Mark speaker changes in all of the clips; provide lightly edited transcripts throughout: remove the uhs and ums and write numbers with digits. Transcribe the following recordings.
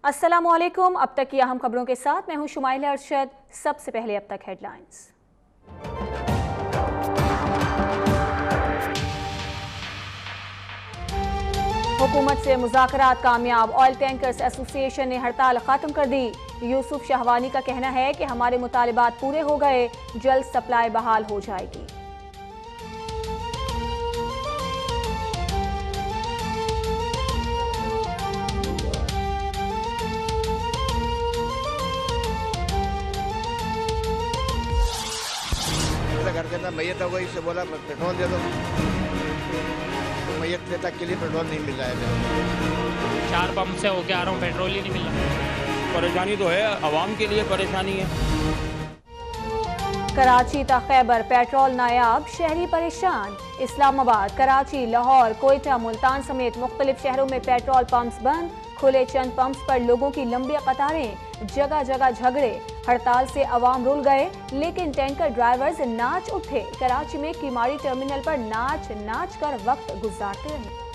Speaker 1: अस्सलामुअलैकुम। अब तक की अहम खबरों के साथ मैं हूं शुमाइला अरशद। सबसे पहले अब तक हेडलाइंस। हुकूमत से मुज़ाकरात कामयाब, ऑयल टैंकर्स एसोसिएशन ने हड़ताल खत्म कर दी। यूसुफ शहवानी का कहना है कि हमारे मुतालिबात पूरे हो गए, जल्द सप्लाई बहाल हो जाएगी।
Speaker 2: घर के अंदर मैयत हो गई, इससे बोला पेट्रोल दे दो, तो मैयत तक के लिए पेट्रोल नहीं मिल रहा है।
Speaker 3: 4 पंप से होके आ रहा हूँ, पेट्रोल ही नहीं मिल रहा।
Speaker 4: परेशानी तो है, आवाम के लिए परेशानी है।
Speaker 1: कराची ता खैबर पेट्रोल नायाब, शहरी परेशान। इस्लामाबाद, कराची, लाहौर, कोयटा, मुल्तान समेत मुख्तलिफ शहरों में पेट्रोल पंप्स बंद। खुले चंद पंप्स पर लोगों की लंबी कतारें, जगह जगह झगड़े। हड़ताल से अवाम रुल गए, लेकिन टैंकर ड्राइवर्स नाच उठे। कराची में किमाड़ी टर्मिनल पर नाच नाच कर वक्त गुजारते रहे।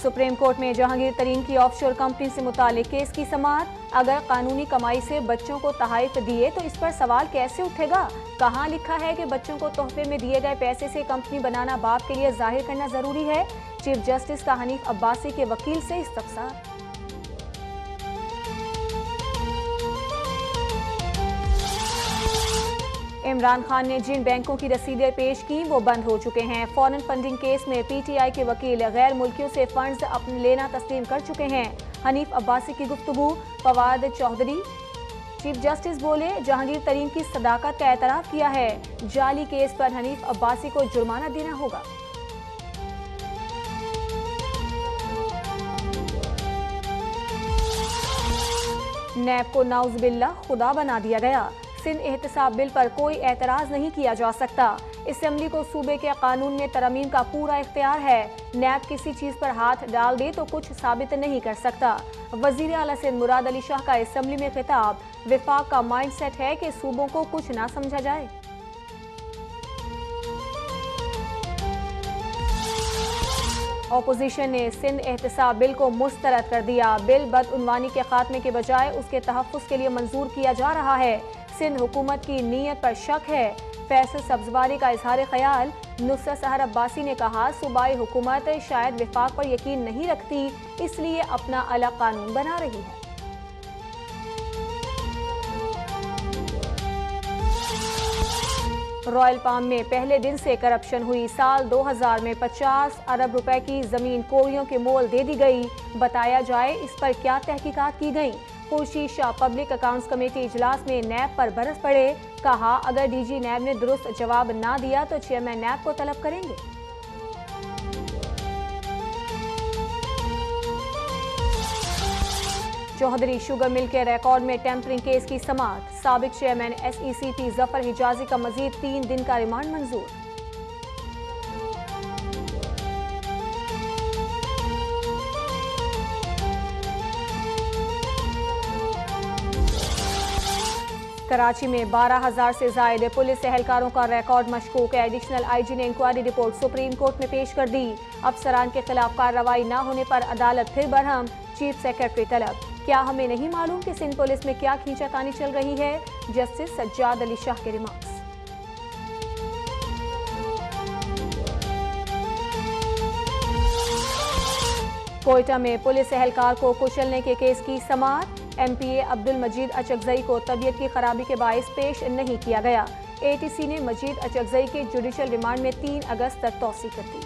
Speaker 1: सुप्रीम कोर्ट में जहांगीर तरीन की ऑफशोर कंपनी से मुतालिक केस की समाअत। अगर कानूनी कमाई से बच्चों को तोहफे दिए तो इस पर सवाल कैसे उठेगा? कहाँ लिखा है कि बच्चों को तोहफे में दिए गए पैसे से कंपनी बनाना बाप के लिए जाहिर करना जरूरी है? चीफ जस्टिस का हनीफ अब्बासी के वकील से इस्तफसार। इमरान खान ने जिन बैंकों की रसीदें पेश की वो बंद हो चुके हैं। फॉरेन फंडिंग केस में पीटीआई के वकील गैर मुल्कियों से फंड्स अपने लेना तस्लीम कर चुके हैं। हनीफ अब्बासी की गुफ्तगू। फवाद चौधरी। चीफ जस्टिस बोले, जहांगीर तरीन की सदाकत का एतराफ किया है, जाली केस पर हनीफ अब्बासी को जुर्माना देना होगा। नैब को नाउज़बिल्ला खुदा बना दिया गया। सिंध एहतसाब बिल पर कोई एतराज नहीं किया जा सकता। असेंबली को सूबे के कानून में तरमीम का पूरा इख्तियार है। नैब किसी चीज पर हाथ डाल दे तो कुछ साबित नहीं कर सकता। वजीर आला सिंध मुराद अली शाह का असेंबली में खिताब। विफाक का माइंड सेट है कि सूबों को कुछ ना समझा जाए। ऑपोजिशन ने सिंध एहतसाब बिल को मुस्तरद कर दिया। बिल बदउनवानी के खात्मे के बजाय उसके तहफ़्फ़ुज़ के लिए मंजूर किया जा रहा है। सिंध हुकूमत की नीयत पर शक है। फैसल सब्जवारी का इजहार ख्याल। नुसरत सहर अब्बासी ने कहा, सूबाई हुकूमत शायद विफाक पर यकीन नहीं रखती, इसलिए अपना अलग कानून बना रही है। रॉयल पाम में पहले दिन से करप्शन हुई। साल 2000 में 50 अरब रुपए की जमीन कोरियों के मोल दे दी गई। बताया जाए इस पर क्या तहकीकात की गई। Khurshid Shah public accounts committee इजलास में नैब पर बरस पड़े। कहा, अगर डीजी नैब ने दुरुस्त जवाब ना दिया तो चेयरमैन नैब को तलब करेंगे। चौधरी शुगर मिल के रिकॉर्ड में टेम्परिंग केस की समाअत। साबिक चेयरमैन SECP जफर हिजाजी का मजीद 3 दिन का रिमांड मंजूर। कराची में 12,000 से ज्यादा पुलिस एहलकारों का रिकॉर्ड मशकूक। एडिशनल IG ने इंक्वायरी रिपोर्ट सुप्रीम कोर्ट में पेश कर दी। अफसरान के खिलाफ कार्रवाई न होने पर अदालत फिर बरहम। चीफ सेक्रेटरी तलब। क्या हमें नहीं मालूम कि सिंध पुलिस में क्या खींचातानी चल रही है? जस्टिस सज्जाद अली शाह के रिमार्क्स। कोयटा में पुलिस एहलकार को कुचलने के केस की समाअत। MPA अब्दुल मजीद अचकजई को तबीयत की खराबी के बायस पेश नहीं किया गया। ATC ने मजीद अचकजई के जुडिशल रिमांड में 3 अगस्त तक तौसी कर दी।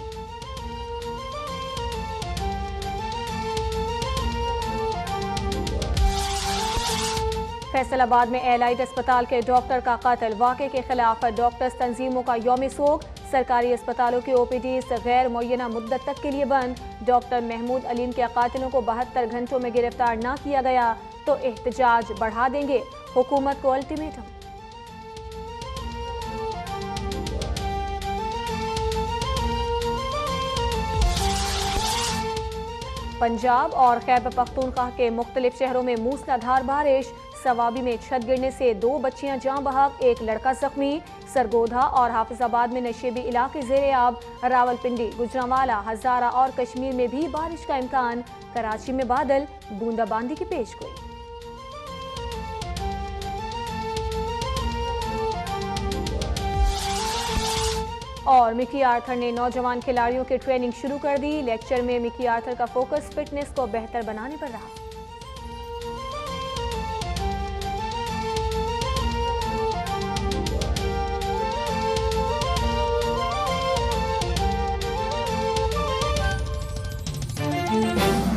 Speaker 1: फैसलाबाद में एलाइड अस्पताल के डॉक्टर का कत्ल। वाक़े के खिलाफ डॉक्टर्स तंजीमों का यौम सोग। सरकारी अस्पतालों की OPDs गैर मुअय्यना मुद्दत तक के लिए बंद। डॉक्टर महमूद अलीम के कातिलों को 72 घंटों में गिरफ्तार न किया गया तो एहतजाज बढ़ा देंगे। हुकूमत को अल्टीमेटम। पंजाब और खैबर पख्तूनख्वा के मुख्तलिफ शहरों में मूसलाधार बारिश। सवाबी में छत गिरने से 2 बच्चियां जाँ बहक, 1 लड़का जख्मी। सरगोधा और हाफिजाबाद में नशेबी इलाके ज़ेरे आब। रावलपिंडी, गुजरांवाला, हजारा और कश्मीर में भी बारिश का इम्कान। कराची में बादल, बूंदाबांदी की पेशगोई। और मिकी आर्थर ने नौजवान खिलाड़ियों की ट्रेनिंग शुरू कर दी। लेक्चर में मिकी आर्थर का फोकस फिटनेस को बेहतर बनाने पर रहा।